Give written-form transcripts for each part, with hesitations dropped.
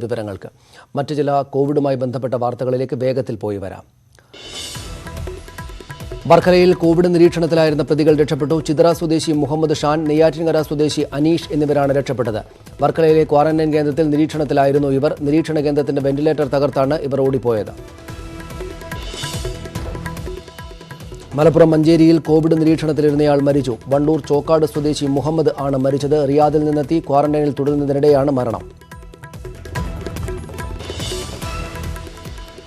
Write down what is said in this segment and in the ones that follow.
വിവരങ്ങൾക്ക് മറ്റു ചില കോവിഡുമായി ബന്ധപ്പെട്ട വാർത്തകളിലേക്ക് വേഗത്തിൽ പോയി വരാം. വർക്കലയിൽ കോവിഡ് നിരീക്ഷണത്തിലായിരുന്ന പ്രതികൾ രക്ഷപ്പെട്ടു. ചിതറ സ്വദേശി മുഹമ്മദ് ഷാൻ, നെയ്യാറ്റിൻകര സ്വദേശി അനീഷ് എന്നിവരാണ് രക്ഷപ്പെട്ടത്. വർക്കലയിലെ ക്വാറന്റൈൻ കേന്ദ്രത്തിൽ നിരീക്ഷണത്തിലായിരുന്നു ഇവർ. നിരീക്ഷണ കേന്ദ്രത്തിന്റെ വെന്റിലേറ്റർ തകർത്താണ് ഇവർ ഓടിപ്പോയത്. മലപ്പുറം മഞ്ചേരിയിൽ കോവിഡ് നിരീക്ഷണത്തിലിരുന്നയാൾ മരിച്ചു. വണ്ടൂർ ചോക്കാട് സ്വദേശി മുഹമ്മദ് ആണ് മരിച്ചത്. റിയാദിൽ നിന്നെത്തി ക്വാറന്റൈനിൽ തുടരുന്നതിനിടെയാണ് മരണം.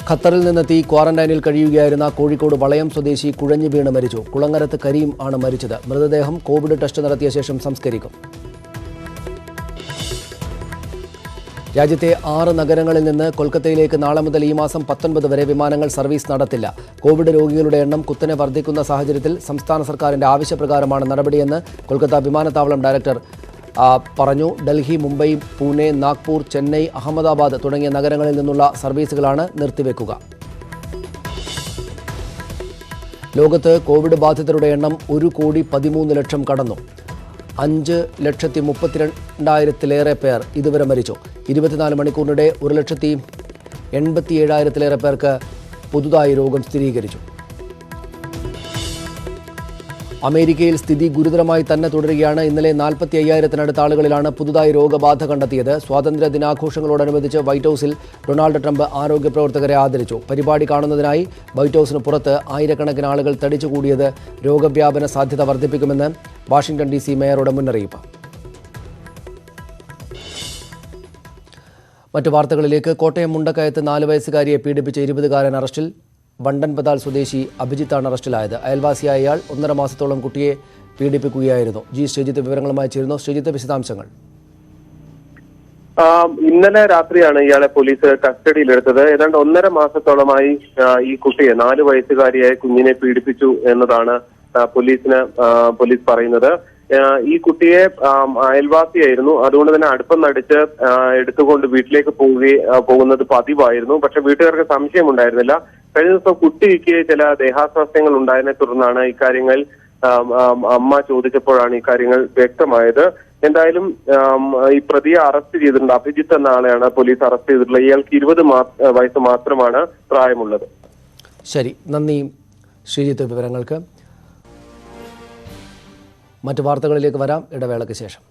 ഖത്തറിൽ നിന്നെത്തി ക്വാറന്റൈനിൽ കഴിയുകയായിരുന്ന കോഴിക്കോട് വളയം സ്വദേശി കുഴഞ്ഞു വീണ് മരിച്ചു. കുളങ്ങരത്ത് കരീം ആണ് മരിച്ചത്. മൃതദേഹം കോവിഡ് ടെസ്റ്റ് നടത്തിയ ശേഷം സംസ്കരിക്കും. രാജ്യത്തെ 6 നഗരങ്ങളിൽ നിന്ന് കൊൽക്കത്തയിലേക്ക് നാളെ മുതൽ ഈ മാസം 19 വരെ വിമാനങ്ങൾ സർവീസ് നടത്തില്ല. കോവിഡ് രോഗികളുടെ എണ്ണം കുത്തനെ വർദ്ധിക്കുന്ന സാഹചര്യത്തിൽ സംസ്ഥാന സർക്കാരിന്റെ ആവശ്യപ്രകാരമാണ് നടപടിയെന്ന് കൊൽക്കത്ത വിമാനത്താവളം ഡയറക്ടർ പറഞ്ഞു. ഡൽഹി, മുംബൈ, പൂനെ, നാഗ്പൂർ, ചെന്നൈ, അഹമ്മദാബാദ് തുടങ്ങിയ നഗരങ്ങളിൽ നിന്നുള്ള സർവീസുകളാണ് നിർത്തിവെക്കുക. ലോകത്ത് കോവിഡ് ബാധിതരുടെ എണ്ണം 1,13,00,000 കടന്നു. 5,32,000 പേർ ഇതുവരെ മരിച്ചു. 24 മണിക്കൂറിനിടെ 1,87,000 പേർക്ക് പുതുതായി രോഗം സ്ഥിരീകരിച്ചു. അമേരിക്കയിൽ സ്ഥിതി ഗുരുതരമായി തന്നെ തുടരുകയാണ്. ഇന്നലെ 45,000-നടുത്ത ആളുകളിലാണ് പുതുതായി രോഗബാധ കണ്ടെത്തിയത്. സ്വാതന്ത്ര്യ ദിനാഘോഷങ്ങളോടനുബന്ധിച്ച് വൈറ്റ് ഹൌസിൽ ഡൊണാൾഡ് ട്രംപ് ആരോഗ്യ പ്രവർത്തകരെ ആദരിച്ചു. പരിപാടി കാണുന്നതിനായി വൈറ്റ് ഹൌസിന് പുറത്ത് ആയിരക്കണക്കിന് ആളുകൾ തടിച്ചുകൂടിയത് രോഗവ്യാപന സാധ്യത വർദ്ധിപ്പിക്കുമെന്ന് വാഷിംഗ്ടൺ DC മേയറുടെ മുന്നറിയിപ്പ്. മറ്റു വാർത്തകളിലേക്ക്. കോട്ടയം മുണ്ടക്കയത്ത് 4 വയസ്സുകാരിയെ പീഡിപ്പിച്ച 20-കാരൻ അറസ്റ്റിൽ. വണ്ടൻപതാൽ സ്വദേശി അഭിജിത്താണ് അറസ്റ്റിലായത്. അയൽവാസിയായ ഇയാൾ 1.5 മാസത്തോളം കുട്ടിയെ പീഡിപ്പിക്കുകയായിരുന്നു. ശ്രീജിത്ത് വിവരങ്ങളുമായി ചേരുന്നു. ശ്രീജിത്ത്, വിശദാംശങ്ങൾ. ഇന്നലെ രാത്രിയാണ് ഇയാളെ പോലീസ് കസ്റ്റഡിയിലെടുത്തത്. ഏതാണ്ട് 1.5 മാസത്തോളമായി ഈ കുട്ടിയെ, 4 വയസ്സുകാരിയായ കുഞ്ഞിനെ പീഡിപ്പിച്ചു എന്നതാണ് പോലീസ് പറയുന്നത്. ഈ കുട്ടിയെ അയൽവാസിയായിരുന്നു. അതുകൊണ്ട് തന്നെ അടുപ്പം നടിച്ച് എടുത്തുകൊണ്ട് വീട്ടിലേക്ക് പോകുന്നത് പതിവായിരുന്നു. പക്ഷെ വീട്ടുകാർക്ക് സംശയമുണ്ടായിരുന്നില്ല. കഴിഞ്ഞ ദിവസം കുട്ടിക്ക് ചില ദേഹാസ്വാസ്ഥ്യങ്ങൾ ഉണ്ടായതിനെ തുടർന്നാണ് ഇക്കാര്യങ്ങൾ അമ്മ ചോദിച്ചപ്പോഴാണ് ഇക്കാര്യങ്ങൾ വ്യക്തമായത്. എന്തായാലും ഈ പ്രതിയെ അറസ്റ്റ് ചെയ്തിട്ടുണ്ട്. അഭിജിത്ത് എന്ന ആളെയാണ് പോലീസ് അറസ്റ്റ് ചെയ്തിട്ടുള്ളത്. ഇയാൾക്ക് 20 വയസ്സ് മാത്രമാണ് പ്രായമുള്ളത്. ശരി, നന്ദി ശ്രീജിത്ത് വിവരങ്ങൾക്ക്. മറ്റു വാർത്തകളിലേക്ക് വരാം ഇടവേളയ്ക്ക് ശേഷം.